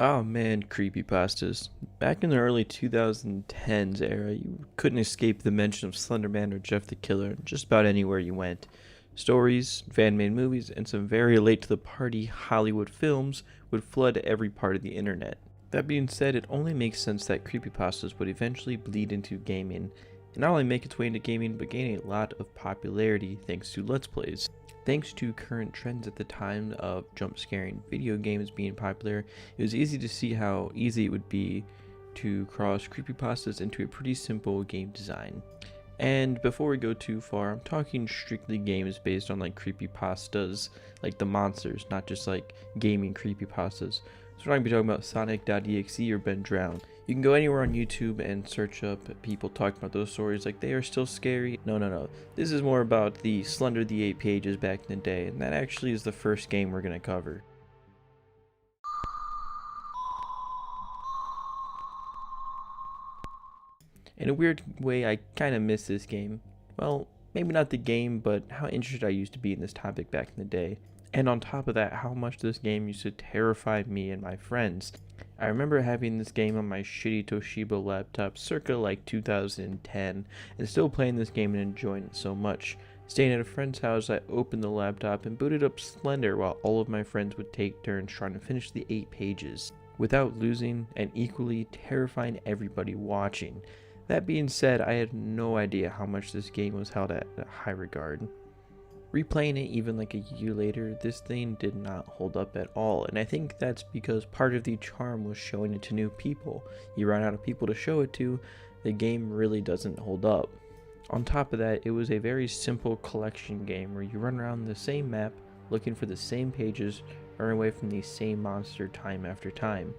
Oh man, creepypastas. Back in the early 2010s era, you couldn't escape the mention of Slenderman or Jeff the Killer just about anywhere you went. Stories, fan-made movies, and some very late to the party Hollywood films would flood every part of the internet. That being said, it only makes sense that creepypastas would eventually bleed into gaming, and not only make its way into gaming, but gain a lot of popularity thanks to Let's Plays. Thanks to current trends at the time of jump scaring video games being popular, it was easy to see how easy it would be to cross creepypastas into a pretty simple game design. And before we go too far, I'm talking strictly games based on like creepypastas, like the monsters, not just like gaming creepypastas. So we're not going to be talking about Sonic.exe or Ben Drown. You can go anywhere on YouTube and search up people talking about those stories like they are still scary. No. This is more about the Slender the 8 Pages back in the day, and that actually is the first game we're going to cover. In a weird way, I kind of miss this game. Well, maybe not the game, but how interested I used to be in this topic back in the day. And on top of that, how much this game used to terrify me and my friends. I remember having this game on my shitty Toshiba laptop circa like 2010 and still playing this game and enjoying it so much. Staying at a friend's house, I opened the laptop and booted up Slender while all of my friends would take turns trying to finish the 8 pages without losing and equally terrifying everybody watching. That being said, I had no idea how much this game was held at a high regard. Replaying it even like a year later, this thing did not hold up at all, and I think that's because part of the charm was showing it to new people. You run out of people to show it to, the game really doesn't hold up. On top of that, it was a very simple collection game where you run around the same map, looking for the same pages, run away from the same monster time after time.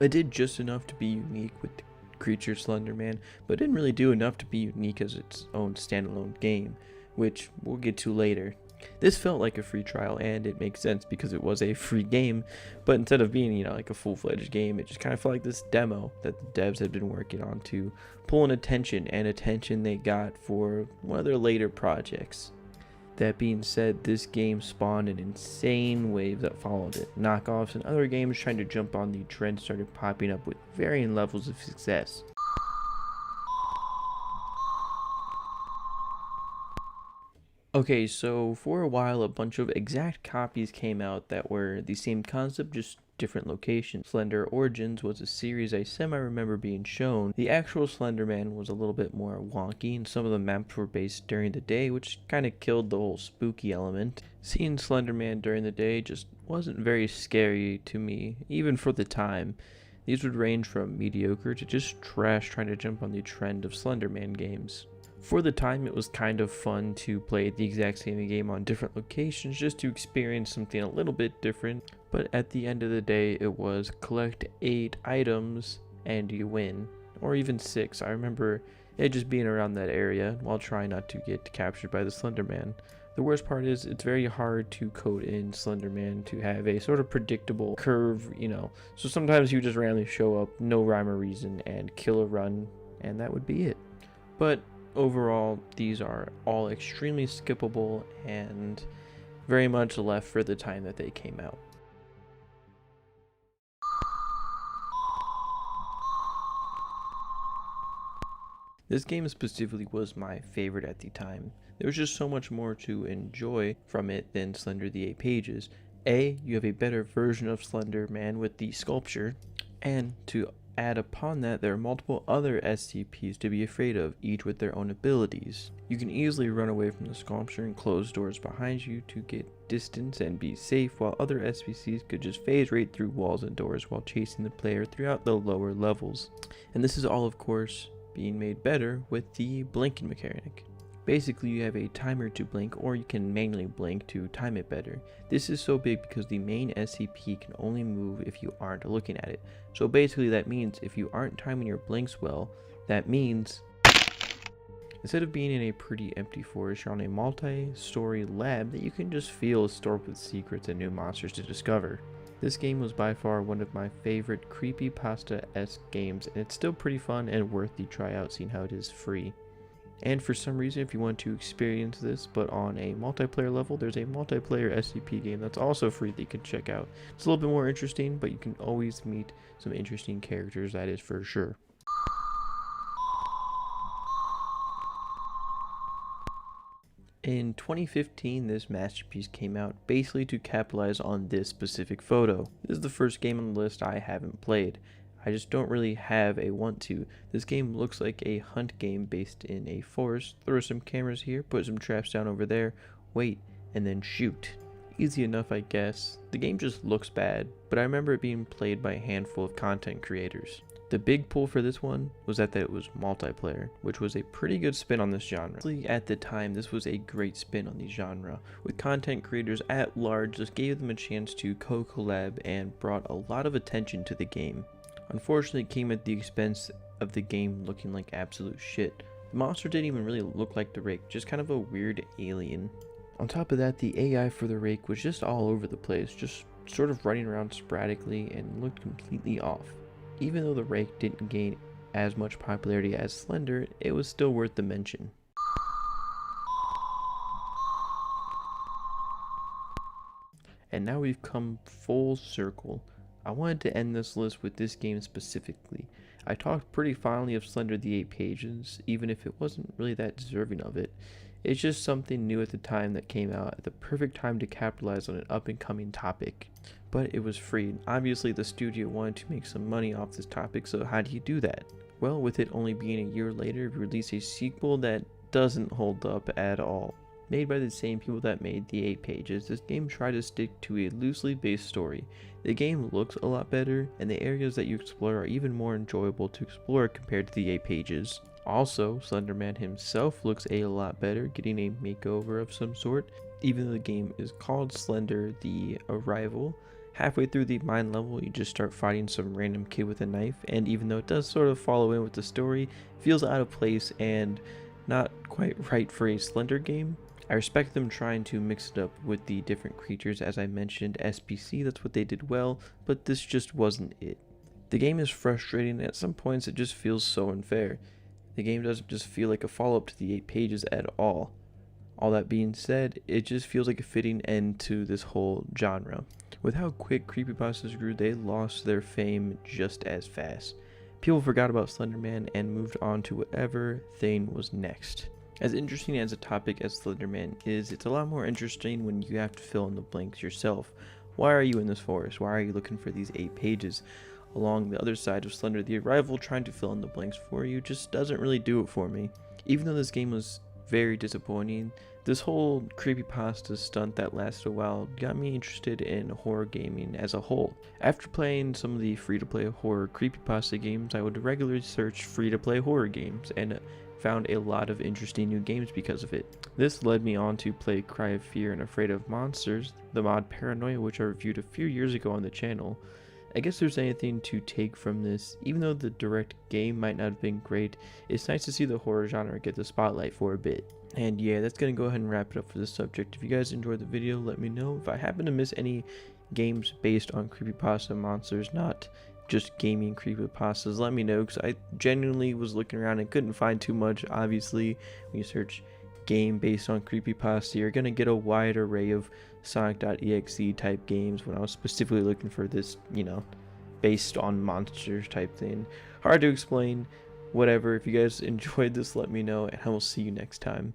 It did just enough to be unique with the creature Slenderman, but didn't really do enough to be unique as its own standalone game, which we'll get to later. This felt like a free trial, and it makes sense because it was a free game, but instead of being, like a full-fledged game, it just kind of felt like this demo that the devs had been working on to pull in attention, and attention they got for one of their later projects. That being said, this game spawned an insane wave that followed it. Knockoffs and other games trying to jump on the trend started popping up with varying levels of success. Okay, so for a while a bunch of exact copies came out that were the same concept, just different locations. Slender Origins was a series I semi-remember being shown. The actual Slenderman was a little bit more wonky, and some of the maps were based during the day, which kind of killed the whole spooky element. Seeing Slenderman during the day just wasn't very scary to me, even for the time. These would range from mediocre to just trash trying to jump on the trend of Slenderman games. For the time, it was kind of fun to play the exact same game on different locations just to experience something a little bit different, but at the end of the day, it was collect 8 items and you win, or even 6. I remember it just being around that area while trying not to get captured by the Slenderman. The worst part is it's very hard to code in Slenderman to have a sort of predictable curve, so sometimes you just randomly show up, no rhyme or reason, and kill a run, and that would be it. But overall, these are all extremely skippable and very much left for the time that they came out. This game specifically was my favorite at the time. There was just so much more to enjoy from it than Slender the 8 Pages. A, you have a better version of Slenderman with the sculpture, and to add upon that, there are multiple other SCPs to be afraid of, each with their own abilities. You can easily run away from the sculpture and close doors behind you to get distance and be safe, while other SPCs could just phase right through walls and doors while chasing the player throughout the lower levels. And this is all, of course, being made better with the blinking mechanic. Basically, you have a timer to blink, or you can manually blink to time it better. This is so big because the main SCP can only move if you aren't looking at it. So basically that means if you aren't timing your blinks well, that means instead of being in a pretty empty forest, you're on a multi-story lab that you can just feel is stored with secrets and new monsters to discover. This game was by far one of my favorite creepypasta-esque games, and it's still pretty fun and worth the tryout seeing how it is free. And for some reason, if you want to experience this, but on a multiplayer level, there's a multiplayer SCP game that's also free that you can check out. It's a little bit more interesting, but you can always meet some interesting characters, that is for sure. In 2015, this masterpiece came out basically to capitalize on this specific photo. This is the first game on the list I haven't played. I just don't really have a want to. This game looks like a hunt game based in a forest. Throw some cameras here, put some traps down over there, wait, and then shoot. Easy enough, I guess. The game just looks bad, but I remember it being played by a handful of content creators. The big pull for this one was that it was multiplayer, which was a pretty good spin on this genre. At the time, this was a great spin on the genre, with content creators at large just gave them a chance to co-collab and brought a lot of attention to the game. Unfortunately, it came at the expense of the game looking like absolute shit. The monster didn't even really look like the Rake, just kind of a weird alien. On top of that, the AI for the Rake was just all over the place, just sort of running around sporadically and looked completely off. Even though the Rake didn't gain as much popularity as Slender, it was still worth the mention. And now we've come full circle. I wanted to end this list with this game specifically. I talked pretty fondly of Slender the 8 Pages, even if it wasn't really that deserving of it. It's just something new at the time that came out at the perfect time to capitalize on an up-and-coming topic. But it was free, and obviously the studio wanted to make some money off this topic, so how do you do that? Well, with it only being a year later, we released a sequel that doesn't hold up at all. Made by the same people that made the 8 Pages, this game tried to stick to a loosely based story. The game looks a lot better, and the areas that you explore are even more enjoyable to explore compared to the 8 Pages. Also, Slenderman himself looks a lot better, getting a makeover of some sort. Even though the game is called Slender The Arrival, halfway through the mine level you just start fighting some random kid with a knife, and even though it does sort of follow in with the story, it feels out of place and not quite right for a Slender game. I respect them trying to mix it up with the different creatures. As I mentioned, SPC, that's what they did well, but this just wasn't it. The game is frustrating, and at some points it just feels so unfair. The game doesn't just feel like a follow-up to the 8 Pages at all. All that being said, it just feels like a fitting end to this whole genre. With how quick creepypastas grew, they lost their fame just as fast. People forgot about Slenderman and moved on to whatever thing was next. As interesting as a topic as Slenderman is, it's a lot more interesting when you have to fill in the blanks yourself. Why are you in this forest? Why are you looking for these 8 pages? Along the other side of Slender the Arrival, trying to fill in the blanks for you just doesn't really do it for me. Even though this game was very disappointing, this whole creepypasta stunt that lasted a while got me interested in horror gaming as a whole. After playing some of the free-to-play horror creepypasta games, I would regularly search free-to-play horror games and found a lot of interesting new games because of it. This led me on to play Cry of Fear and Afraid of Monsters, the mod Paranoia, which I reviewed a few years ago on the channel. I guess there's anything to take from this. Even though the direct game might not have been great, it's nice to see the horror genre get the spotlight for a bit. And yeah, that's gonna go ahead and wrap it up for this subject. If you guys enjoyed the video, let me know. If I happen to miss any games based on creepypasta monsters, not just gaming creepypastas, let me know, because I genuinely was looking around and couldn't find too much. Obviously, when you search game based on creepypasta, you're gonna get a wide array of Sonic.exe type games when I was specifically looking for this, based on monsters type thing. Hard to explain. Whatever. If you guys enjoyed this, let me know, and I will see you next time.